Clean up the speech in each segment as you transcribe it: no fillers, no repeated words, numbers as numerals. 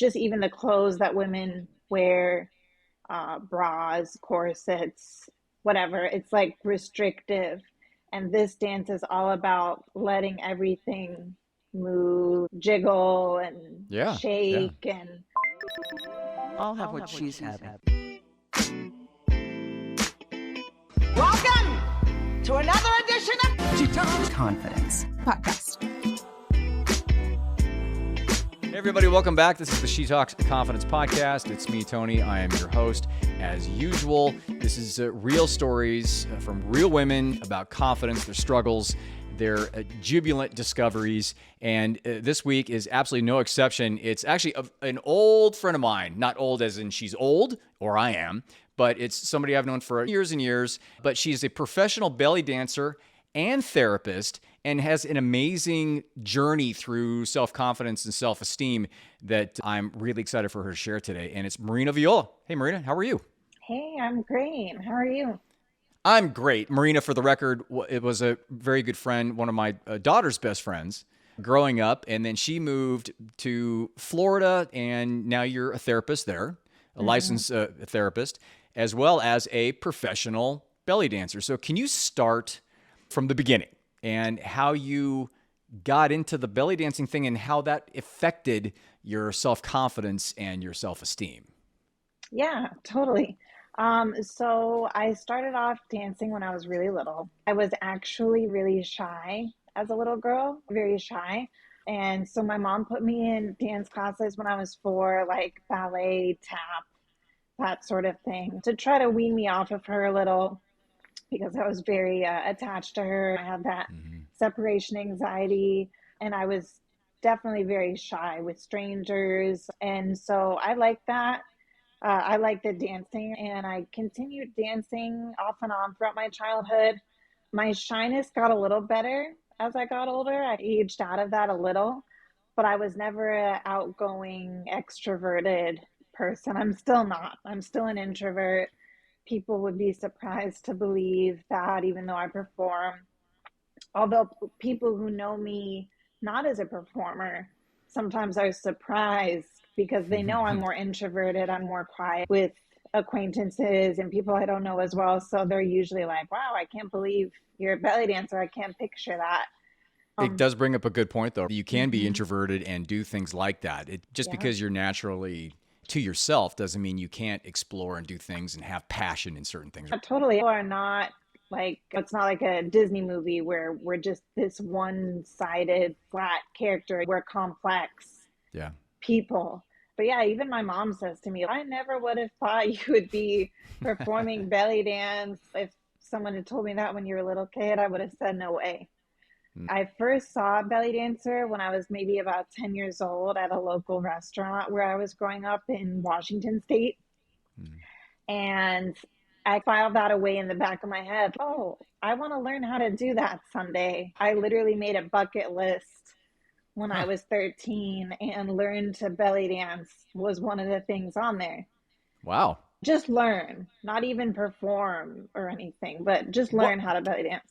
just even the clothes that women wear, bras, corsets, whatever. It's like restrictive. And this dance is all about letting everything move, jiggle, and Yeah, yeah. shake. And I'll have what she's having. Welcome to another edition of She talks confidence. Podcast. Hey everybody, welcome back. This is the She Talks Confidence Podcast. It's me, Tony. I am your host. As usual, this is real stories from real women about confidence, their struggles, their jubilant discoveries. And this week is absolutely no exception. It's actually an old friend of mine, not old as in she's old, or I am, but it's somebody I've known for years and years. But she's a professional belly dancer and therapist, and has an amazing journey through self-confidence and self-esteem that I'm really excited for her to share today. And it's Marina Viola. Hey, Marina, how are you? hey, I'm great. How are you? I'm great. Marina, for the record, it was a very good friend, one of my daughter's best friends growing up. And then she moved to Florida, and now you're a therapist there, a licensed therapist, as well as a professional belly dancer. So can you start from the beginning and how you got into the belly dancing thing and how that affected your self-confidence and your self-esteem? Yeah, totally. So I started off dancing when I was really little. I was actually really shy as a little girl, very shy. And so my mom put me in dance classes when I was 4, like ballet, tap, that sort of thing, to try to wean me off of her a little, because I was very attached to her. I had that separation anxiety, and I was definitely very shy with strangers. And so I liked that. I liked the dancing, and I continued dancing off and on throughout my childhood. My shyness got a little better as I got older. I aged out of that a little, but I was never an outgoing, extroverted person. I'm still not. I'm still an introvert. People would be surprised to believe that, even though I perform. Although people who know me not as a performer sometimes are surprised because they know I'm more introverted, I'm more quiet with acquaintances and people I don't know as well. So they're usually like, wow, I can't believe you're a belly dancer. I can't picture that. It does bring up a good point, though. You can be introverted and do things like that. Just Yeah. because you're naturally to yourself doesn't mean you can't explore and do things and have passion in certain things. Totally. People are not like, it's not like a Disney movie where we're just this one-sided flat character. We're complex Yeah. people. But yeah, even my mom says to me, I never would have thought you would be performing belly dance. If someone had told me that when you were a little kid, I would have said no way. I first saw a belly dancer when I was maybe about 10 years old at a local restaurant where I was growing up in Washington State. And I filed that away in the back of my head. Oh, I want to learn how to do that someday. I literally made a bucket list when I was 13, and learn to belly dance was one of the things on there. Wow. Just learn, not even perform or anything, but just learn how to belly dance.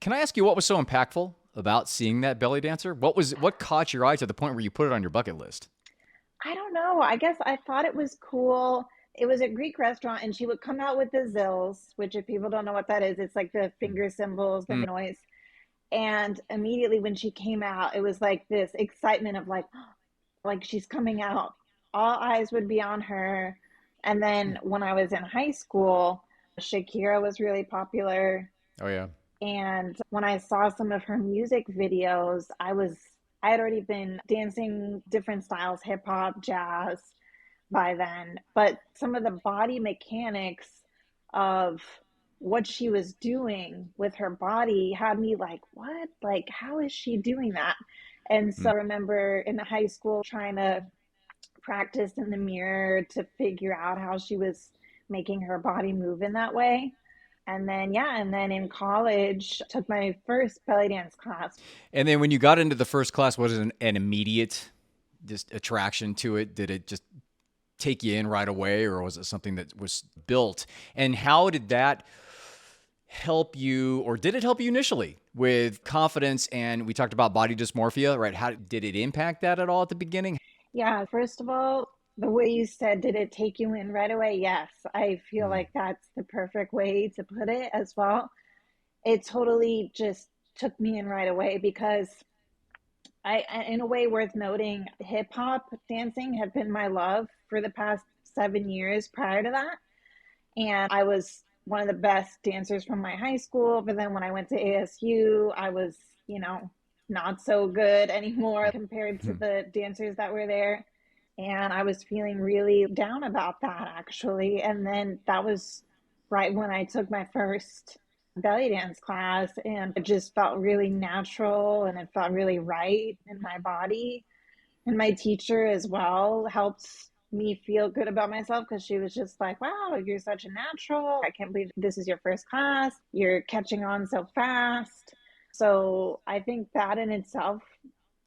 Can I ask you what was so impactful about seeing that belly dancer? What caught your eye to the point where you put it on your bucket list? I don't know. I guess I thought it was cool. It was a Greek restaurant, and she would come out with the zills, which, if people don't know what that is, it's like the finger symbols, the noise. And immediately when she came out, it was like this excitement of like she's coming out. All eyes would be on her. And then when I was in high school, Shakira was really popular. Oh, yeah. And when I saw some of her music videos, I had already been dancing different styles, hip hop, jazz by then. But some of the body mechanics of what she was doing with her body had me like, what? Like, how is she doing that? And so I remember in high school trying to practice in the mirror to figure out how she was making her body move in that way. And then in college, took my first belly dance class. And then when you got into the first class, was it an immediate just attraction to it? Did it just take you in right away, or was it something that was built? And how did that help you, or did it help you initially with confidence? And we talked about body dysmorphia, right? How did it impact that at all at the beginning? Yeah, first of all, the way you said, did it take you in right away? Yes, I feel Mm. like that's the perfect way to put it as well. It totally just took me in right away because in a way worth noting, hip hop dancing had been my love for the past 7 years prior to that. And I was one of the best dancers from my high school. But then when I went to ASU, I was, you know, not so good anymore compared to Hmm. the dancers that were there. And I was feeling really down about that actually. And then that was right when I took my first belly dance class, and it just felt really natural and it felt really right in my body. And my teacher as well helped me feel good about myself because she was just like, wow, you're such a natural. I can't believe this is your first class. You're catching on so fast. So I think that in itself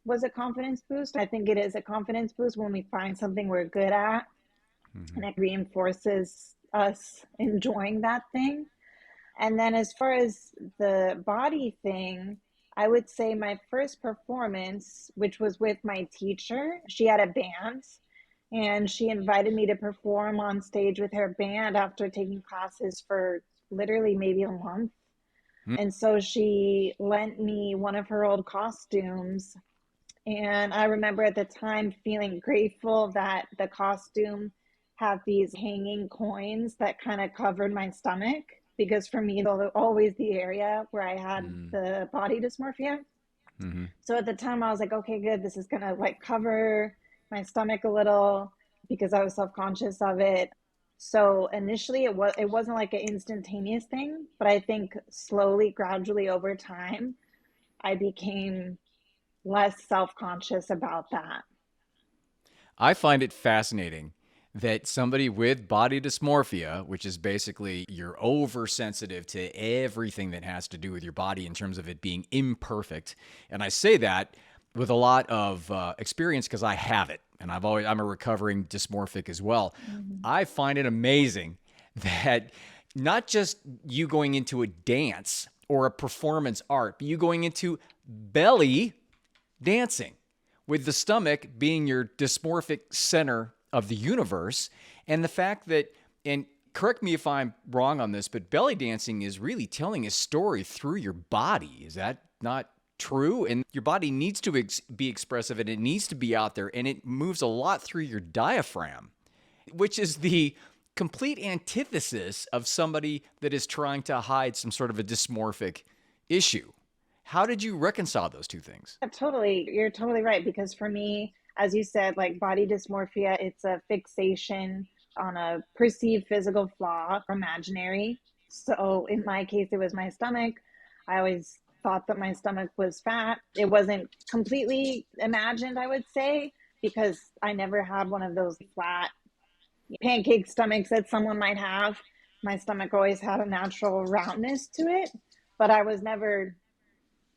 was a confidence boost. I think it is a confidence boost when we find something we're good at Hmm. and it reinforces us enjoying that thing. And then as far as the body thing, I would say my first performance, which was with my teacher, she had a band and she invited me to perform on stage with her band after taking classes for literally maybe a month. And so she lent me one of her old costumes. And I remember at the time feeling grateful that the costume had these hanging coins that kind of covered my stomach because for me, those were always the area where I had Mm. the body dysmorphia. Hmm. So at the time, I was like, okay, good. This is going to like cover my stomach a little because I was self conscious of it. So initially, it wasn't like an instantaneous thing, but I think slowly, gradually over time, I became less self-conscious about that. I find it fascinating that somebody with body dysmorphia, which is basically you're oversensitive to everything that has to do with your body in terms of it being imperfect. And I say that with a lot of experience because I have it. And I'm a recovering dysmorphic as well. Mm-hmm. I find it amazing that not just you going into a dance or a performance art, but you going into belly dancing, with the stomach being your dysmorphic center of the universe. And the fact that, and correct me if I'm wrong on this, but belly dancing is really telling a story through your body. Is that not true? And your body needs to be expressive and it needs to be out there and it moves a lot through your diaphragm, which is the complete antithesis of somebody that is trying to hide some sort of a dysmorphic issue. How did you reconcile those two things? Yeah, totally. You're totally right. Because for me, as you said, like body dysmorphia, it's a fixation on a perceived physical flaw, imaginary. So in my case, it was my stomach. I always thought that my stomach was fat. It wasn't completely imagined, I would say, because I never had one of those flat pancake stomachs that someone might have. My stomach always had a natural roundness to it, but I was never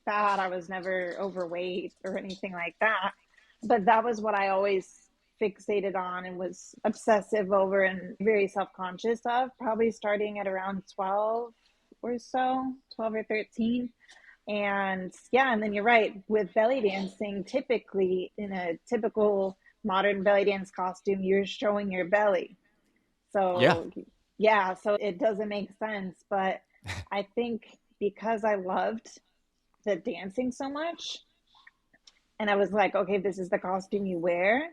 fat. I was never overweight or anything like that. But that was what I always fixated on and was obsessive over and very self conscious of, probably starting at around 12 or so, 12 or 13. And yeah, and then you're right, with belly dancing, typically in a typical modern belly dance costume, you're showing your belly. Yeah. So yeah, so it doesn't make sense. But I think because I loved the dancing so much. And I was like, okay, this is the costume you wear.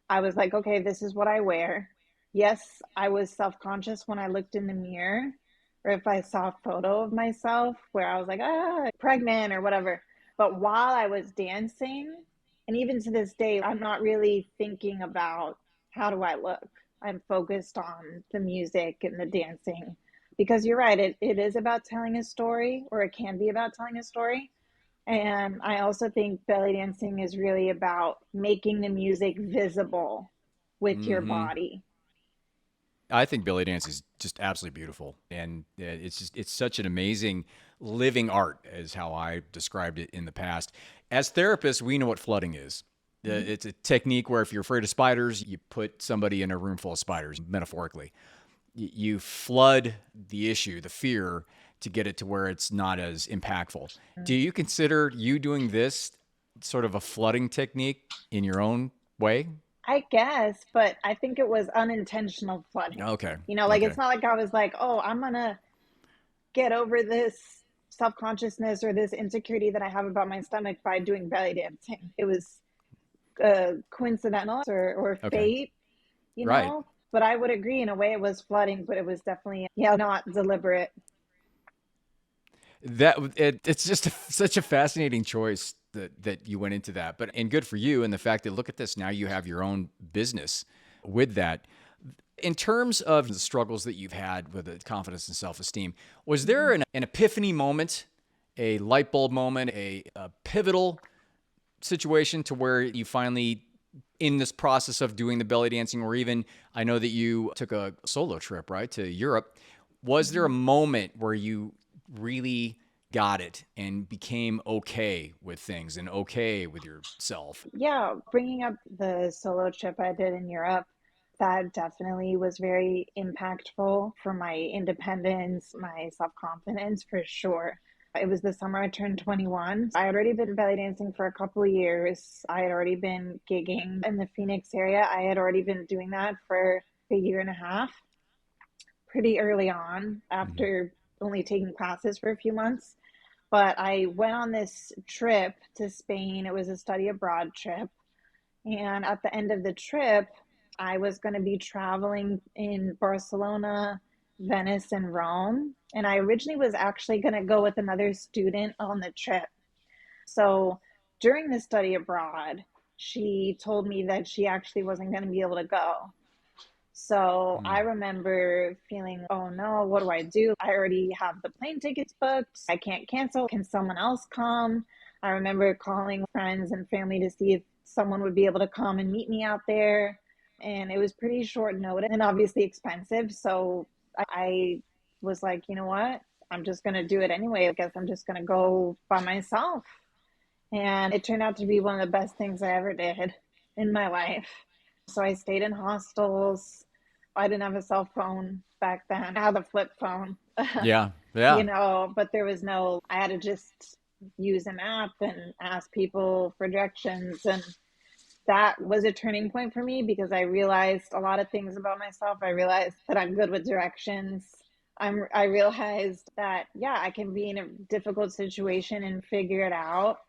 I was like, okay, this is what I wear. Yes, I was self conscious when I looked in the mirror or if I saw a photo of myself where I was like, pregnant or whatever. But while I was dancing, and even to this day, I'm not really thinking about how do I look. I'm focused on the music and the dancing because you're right, it is about telling a story, or it can be about telling a story. And I also think belly dancing is really about making the music visible with your Hmm. body. I think belly dance is just absolutely beautiful, and it's such an amazing living art, is how I described it in the past. As therapists, we know what flooding is. Mhm. It's a technique where if you're afraid of spiders, you put somebody in a room full of spiders, metaphorically. You flood the issue, the fear, to get it to where it's not as impactful. Do you consider you doing this sort of a flooding technique in your own way? I guess, but I think it was unintentional flooding. Okay. Like Okay. it's not like I was like, oh, I'm gonna get over this self-consciousness or this insecurity that I have about my stomach by doing belly dancing. It was coincidental or Okay. fate, Right. But I would agree in a way it was flooding, but it was definitely, yeah, not deliberate. It's just such a fascinating choice that you went into that. But and good for you. And the fact that look at this, now you have your own business with that. In terms of the struggles that you've had with the confidence and self-esteem, was there an epiphany moment, a light bulb moment, a pivotal situation to where you finally, in this process of doing the belly dancing, or even I know that you took a solo trip, right, to Europe. Was there a moment where you really got it and became okay with things and okay with yourself? Yeah, bringing up the solo trip I did in Europe, that definitely was very impactful for my independence, my self-confidence for sure. It was the summer I turned 21. I had already been belly dancing for a couple of years. I had already been gigging in the Phoenix area. I had already been doing that for a year and a half, pretty early on Mhm. after only taking classes for a few months. But I went on this trip to Spain. It was a study abroad trip. And at the end of the trip, I was going to be traveling in Barcelona, Venice, and Rome. And I originally was actually going to go with another student on the trip. So during the study abroad, she told me that she actually wasn't going to be able to go. So I Mm. remember feeling, oh no, what do I do? I already have the plane tickets booked. I can't cancel. Can someone else come? I remember calling friends and family to see if someone would be able to come and meet me out there. And it was pretty short notice and obviously expensive. So I was like, you know what? I'm just going to do it anyway. I guess I'm just going to go by myself. And it turned out to be one of the best things I ever did in my life. So I stayed in hostels. I didn't have a cell phone back then. I had a flip phone, Yeah. Yeah. but there was no, I had to just use an app and ask people for directions. And that was a turning point for me because I realized a lot of things about myself. I realized that I'm good with directions. I realized that, yeah, I can be in a difficult situation and figure it out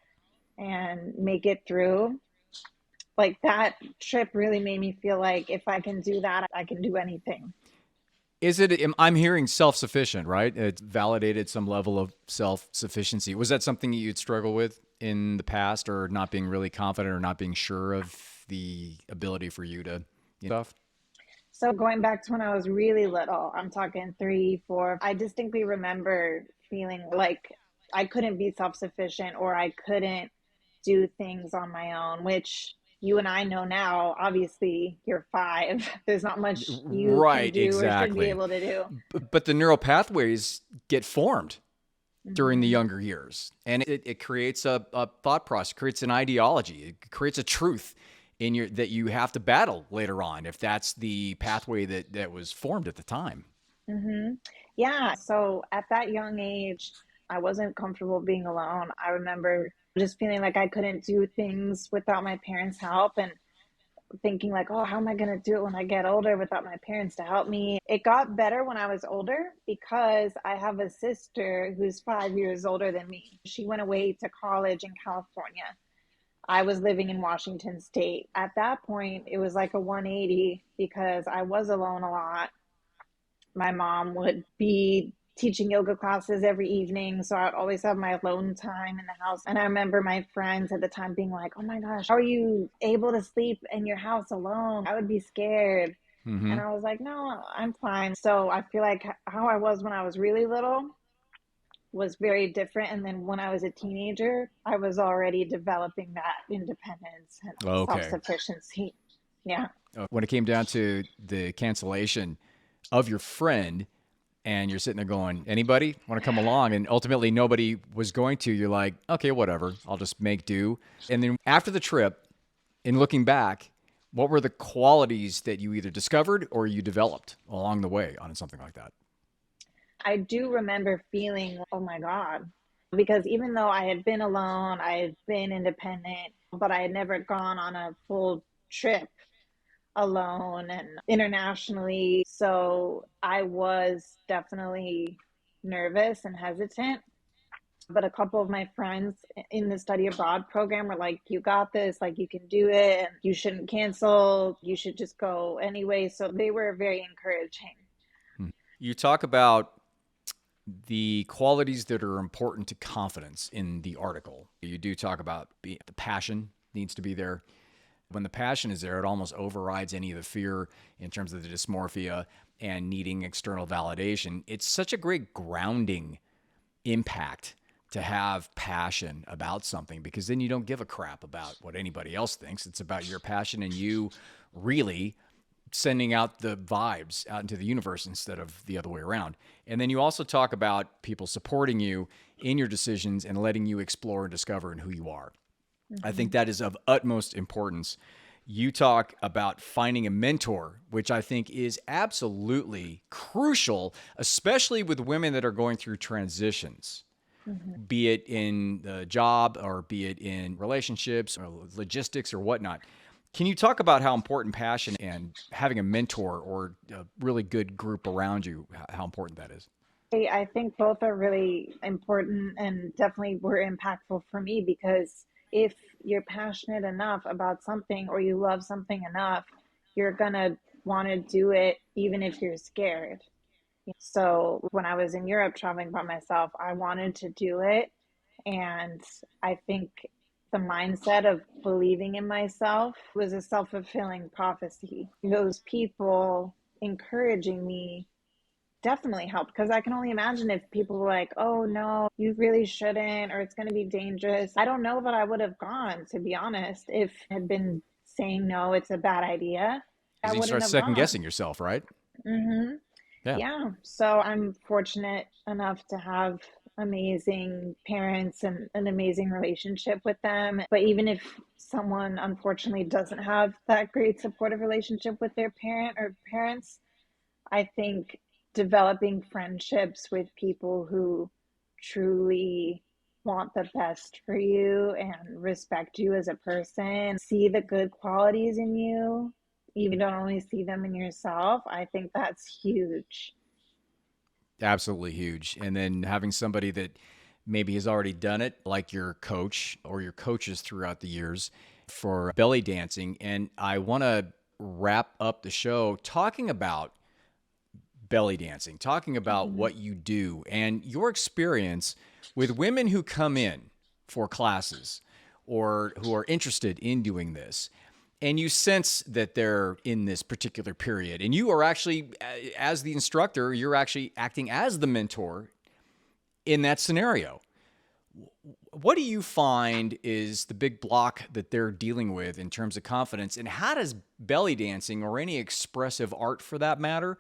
and make it through. Like that trip really made me feel like if I can do that, I can do anything. Is it, I'm hearing self sufficient, right? It's validated some level of self sufficiency. Was that something you'd struggle with in the past, or not being really confident or not being sure of the ability for you to stuff? So going back to when I was really little, I'm talking three, four, I distinctly remember feeling like I couldn't be self sufficient or I couldn't do things on my own, which you and I know now, obviously you're five. There's not much you can Right, do or should be exactly. able to do. But the neural pathways get formed during the Mm-hmm. younger years. And it creates a thought process, creates an ideology, it creates a truth in your that you have to battle later on if that's the pathway that was formed at the time. Mm-hmm. Yeah. So at that young age, I wasn't comfortable being alone. I remember just feeling like I couldn't do things without my parents' help and thinking like, oh, how am I going to do it when I get older without my parents to help me? It got better when I was older because I have a sister who's 5 years older than me. She went away to college in California. I was living in Washington State. At that point, it was like a 180 because I was alone a lot. My mom would be teaching yoga classes every evening. So I'd always have my alone time in the house. And I remember my friends at the time being like, oh my gosh, how are you able to sleep in your house alone? I would be scared. Mm-hmm. And I was like, no, I'm fine. So I feel like how I was when I was really little was very different. And then when I was a teenager, I was already developing that independence and self Okay. sufficiency. Yeah. When it came down to the cancellation of your friend, and you're sitting there going, anybody want to come along? And ultimately, nobody was going to. You're like, okay, whatever. I'll just make do. And then after the trip, in looking back, what were the qualities that you either discovered or you developed along the way on something like that? I do remember feeling, oh my God, because even though I had been alone, I had been independent, but I had never gone on a full trip. alone and internationally. So I was definitely nervous and hesitant. But a couple of my friends in the study abroad program were like, you got this, like you can do it, and you shouldn't cancel, you should just go anyway. So they were very encouraging. You talk about the qualities that are important to confidence in the article. You do talk about the passion needs to be there. When the passion is there, it almost overrides any of the fear in terms of the dysmorphia and needing external validation. It's such a great grounding impact to have passion about something, because then you don't give a crap about what anybody else thinks. It's about your passion and you really sending out the vibes out into the universe instead of the other way around. And then you also talk about people supporting you in your decisions and letting you explore and discover in who you are. I think that is of utmost importance. You talk about finding a mentor, which I think is absolutely crucial, especially with women that are going through transitions, be it in the job or be it in relationships or logistics or whatnot. Can you talk about how important passion and having a mentor or a really good group around you, how important that is? I think both are really important and definitely were impactful for me, because if you're passionate enough about something or you love something enough, you're going to want to do it even if you're scared. So when I was in Europe traveling by myself, I wanted to do it. And I think the mindset of believing in myself was a self-fulfilling prophecy. Those people encouraging me definitely helped, because I can only imagine if people were like, oh no, you really shouldn't, or it's going to be dangerous. I don't know that I would have gone, to be honest. If I had been saying no, it's a bad idea, I Because you wouldn't start have second gone. guessing yourself, right? Hmm. Yeah. Yeah. So I'm fortunate enough to have amazing parents and an amazing relationship with them. But even if someone unfortunately doesn't have that great supportive relationship with their parent or parents, I think developing friendships with people who truly want the best for you and respect you as a person, see the good qualities in you, even don't only see them in yourself, I think that's huge. Absolutely huge. And then having somebody that maybe has already done it, like your coach or your coaches throughout the years for belly dancing. And I want to wrap up the show talking about belly dancing, talking about Mhm. what you do and your experience with women who come in for classes or who are interested in doing this. And you sense that they're in this particular period. And you are actually, as the instructor, you're actually acting as the mentor in that scenario. What do you find is the big block that they're dealing with in terms of confidence? And how does belly dancing or any expressive art for that matter,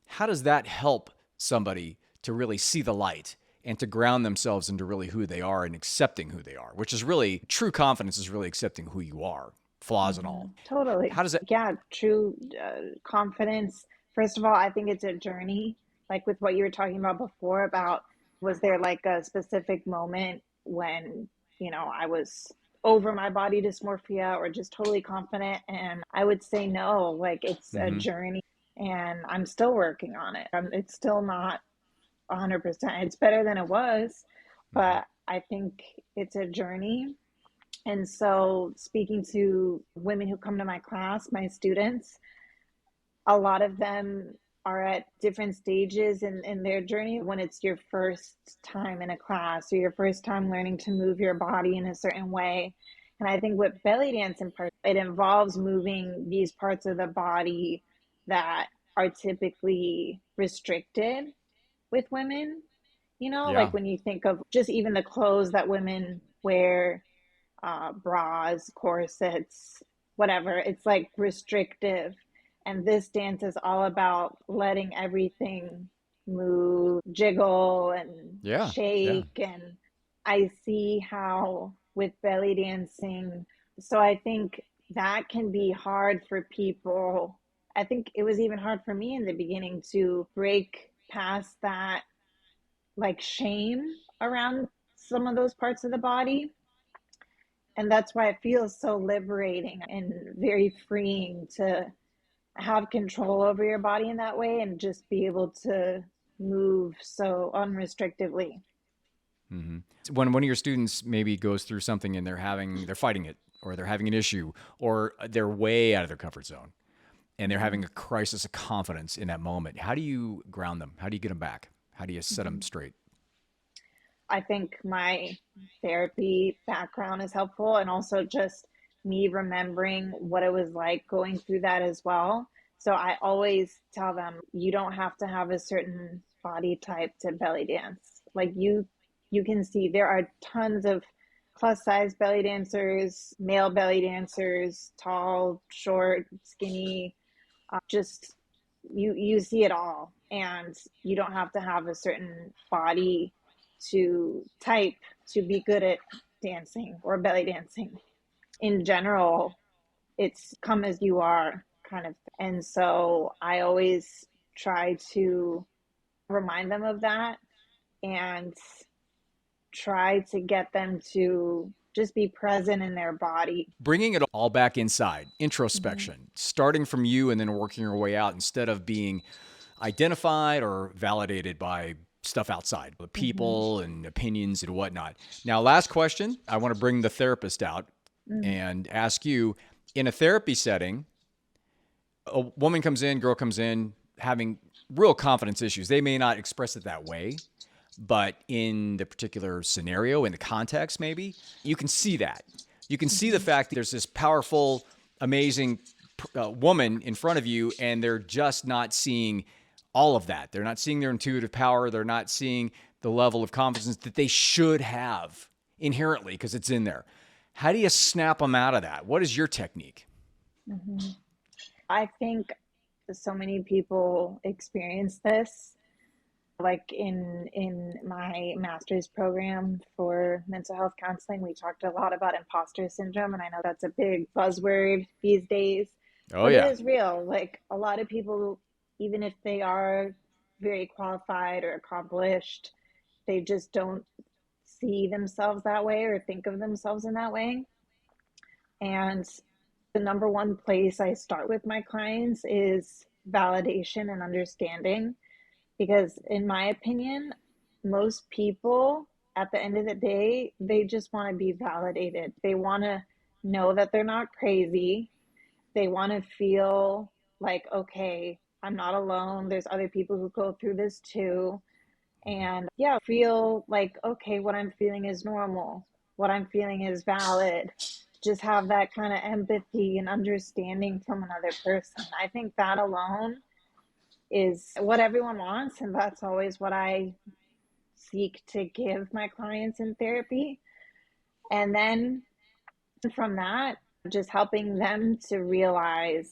how does that help somebody to really see the light and to ground themselves into really who they are and accepting who they are, which is really true confidence, is really accepting who you are, flaws and all. Totally. How does that? Yeah, true confidence. First of all, I think it's a journey, like with what you were talking about before about, was there like a specific moment when, I was over my body dysmorphia or just totally confident? And I would say no, like it's a Mm-hmm. journey and I'm still working on it. It's still not 100%. It's better than it was, Mm-hmm. but I think it's a journey. And so, speaking to women who come to my class, my students, a lot of them are at different stages in their journey. When it's your first time in a class or your first time learning to move your body in a certain way. And I think with belly dance in part, it involves moving these parts of the body that are typically restricted with women. Yeah. Like when you think of just even the clothes that women wear, bras, corsets, whatever. It's like restrictive. And this dance is all about letting everything move, jiggle, and Yeah. Yeah. shake. And I see how with belly dancing, so I think that can be hard for people. I think it was even hard for me in the beginning to break past that like shame around some of those parts of the body, and that's why it feels so liberating and very freeing to have control over your body in that way and just be able to move so unrestrictedly. Mm-hmm. When one of your students maybe goes through something and they're fighting it, or they're having an issue, or they're way out of their comfort zone, and they're having a crisis of confidence in that moment, how do you ground them? How do you get them back? How do you set them straight? I think my therapy background is helpful, and also just me remembering what it was like going through that as well. So I always tell them, you don't have to have a certain body type to belly dance. Like you can see there are tons of plus size belly dancers, male belly dancers, tall, short, skinny, just you see it all, and you don't have to have a certain body to type to be good at dancing or belly dancing. In general, it's come as you are kind of. And so I always try to remind them of that and try to get them to just be present in their body. Bringing it all back inside, Mm-hmm. introspection, starting from you and then working your way out instead of being identified or validated by stuff outside, the Mm-hmm. people and opinions and whatnot. Now, last question. I want to bring the therapist out Mm-hmm. and ask you, in a therapy setting, a woman comes in, girl comes in, having real confidence issues. They may not express it that way, but in the particular scenario, in the context, maybe you can see that. You can see the Mm-hmm. fact that there's this powerful, amazing woman in front of you, and they're just not seeing all of that. They're not seeing their intuitive power. They're not seeing the level of confidence that they should have inherently because it's in there. How do you snap them out of that? What is your technique? Mm-hmm. I think so many people experience this. Like in my master's program for mental health counseling, we talked a lot about imposter syndrome, and I know that's a big buzzword these days, Oh, but it yeah. is real. Like a lot of people, even if they are very qualified or accomplished, they just don't see themselves that way or think of themselves in that way. And the number one place I start with my clients is validation and understanding, because in my opinion, most people at the end of the day, they just want to be validated. They want to know that they're not crazy. They want to feel like, okay, I'm not alone, there's other people who go through this too. And yeah, feel like, okay, what I'm feeling is normal, what I'm feeling is valid. Just have that kind of empathy and understanding from another person. I think that alone is what everyone wants, and that's always what I seek to give my clients in therapy. And then from that, just helping them to realize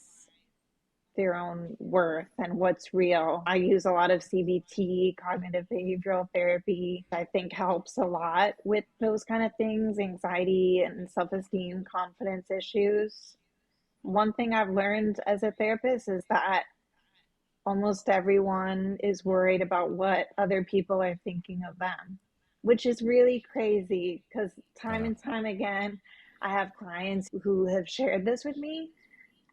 their own worth and what's real. I use a lot of CBT, cognitive behavioral therapy. I think helps a lot with those kind of things, anxiety and self-esteem, confidence issues. One thing I've learned as a therapist is that almost everyone is worried about what other people are thinking of them, which is really crazy because time Yeah. and time again, I have clients who have shared this with me.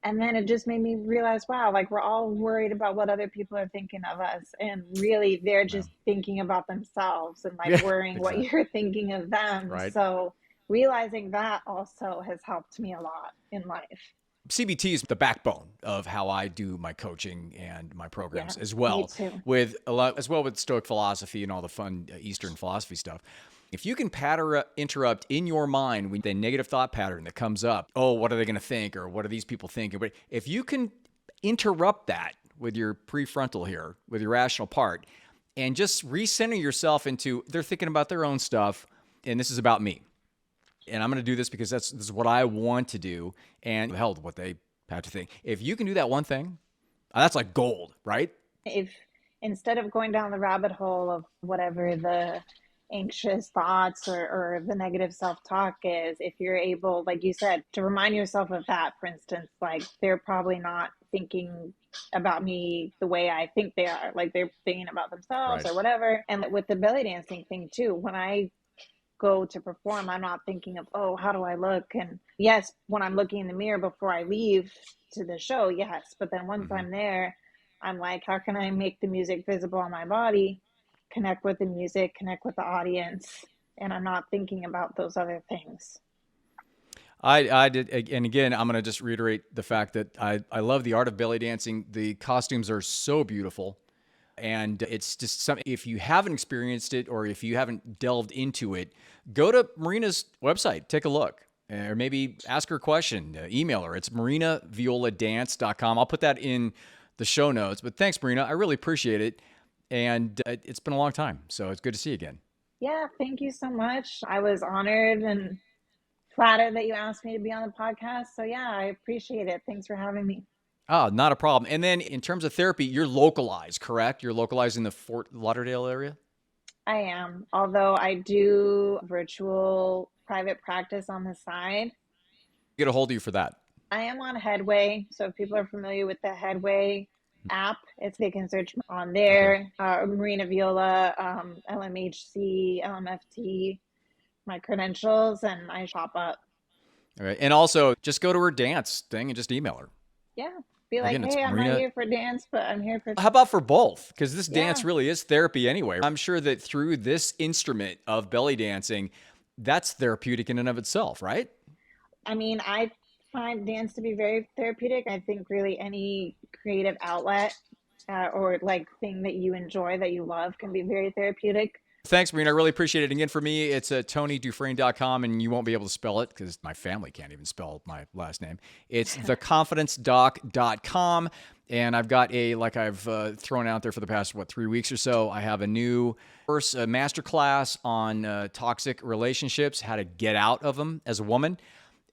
And then it just made me realize, wow, like we're all worried about what other people are thinking of us. And really, they're Yeah. just thinking about themselves and like Yeah. worrying what Exactly. you're thinking of them. Right. So realizing that also has helped me a lot in life. CBT is the backbone of how I do my coaching and my Yeah, programs as me well, too. with a lot as well with Stoic philosophy and all the fun Eastern philosophy stuff. If you can interrupt in your mind with the negative thought pattern that comes up, oh, what are they going to think, or what are these people thinking? But if you can interrupt that with your prefrontal here, with your rational part, and just recenter yourself into they're thinking about their own stuff, and this is about me, and I'm going to do this because this is what I want to do, and hell, what they have to think. If you can do that one thing, that's like gold, right? If instead of going down the rabbit hole of whatever the anxious thoughts or the negative self-talk is, if you're able, like you said, to remind yourself of that, for instance, like they're probably not thinking about me the way I think they are, like they're thinking about themselves Right. or whatever. And with the belly dancing thing too, when I go to perform, I'm not thinking of, oh, how do I look? And yes, when I'm looking in the mirror before I leave to the show, yes. But then once I'm there, I'm like, how can I make the music visible on my body, connect with the music, connect with the audience? And I'm not thinking about those other things. I did, and again, I'm going to just reiterate the fact that I love the art of belly dancing. The costumes are so beautiful. And it's just something, if you haven't experienced it or if you haven't delved into it, go to Marina's website, take a look, or maybe ask her a question, email her. It's marinavioladance.com. I'll put that in the show notes. But thanks, Marina. I really appreciate it. And it's been a long time, so it's good to see you again. Yeah, thank you so much. I was honored and flattered that you asked me to be on the podcast. So yeah, I appreciate it. Thanks for having me. Oh, not a problem. And then in terms of therapy, you're localized, correct? You're localized in the Fort Lauderdale area? I am, although I do virtual private practice on the side. Get a hold of you for that. I am on Headway, so if people are familiar with the Headway app, they can search on there. Okay. Marina Viola, LMHC, LMFT, my credentials, and I pop up. All right. And also, just go to her dance thing and just email her. Yeah. Be like, hey, I'm not here for dance, but I'm here for... How about for both? Because this dance really is therapy anyway. I'm sure that through this instrument of belly dancing, that's therapeutic in and of itself, right? I mean, I find dance to be very therapeutic. I think really any creative outlet or like thing that you enjoy, that you love, can be very therapeutic. Thanks, Marina. I really appreciate it. Again, for me, it's TonyDufresne.com, and you won't be able to spell it because my family can't even spell my last name. It's theconfidencedoc.com, and I've got like I've thrown out there for the past, 3 weeks or so, I have a new course, a masterclass on toxic relationships, how to get out of them as a woman.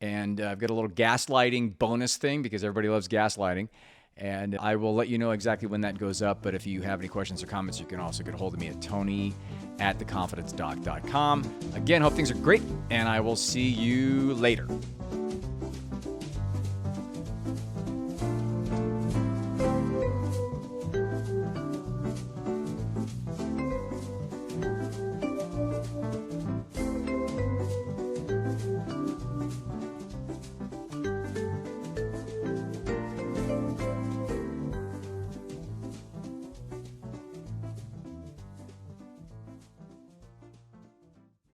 And I've got a little gaslighting bonus thing because everybody loves gaslighting. And I will let you know exactly when that goes up. But if you have any questions or comments, you can also get a hold of me at tony@theconfidencedoc.com. Again, hope things are great, and I will see you later.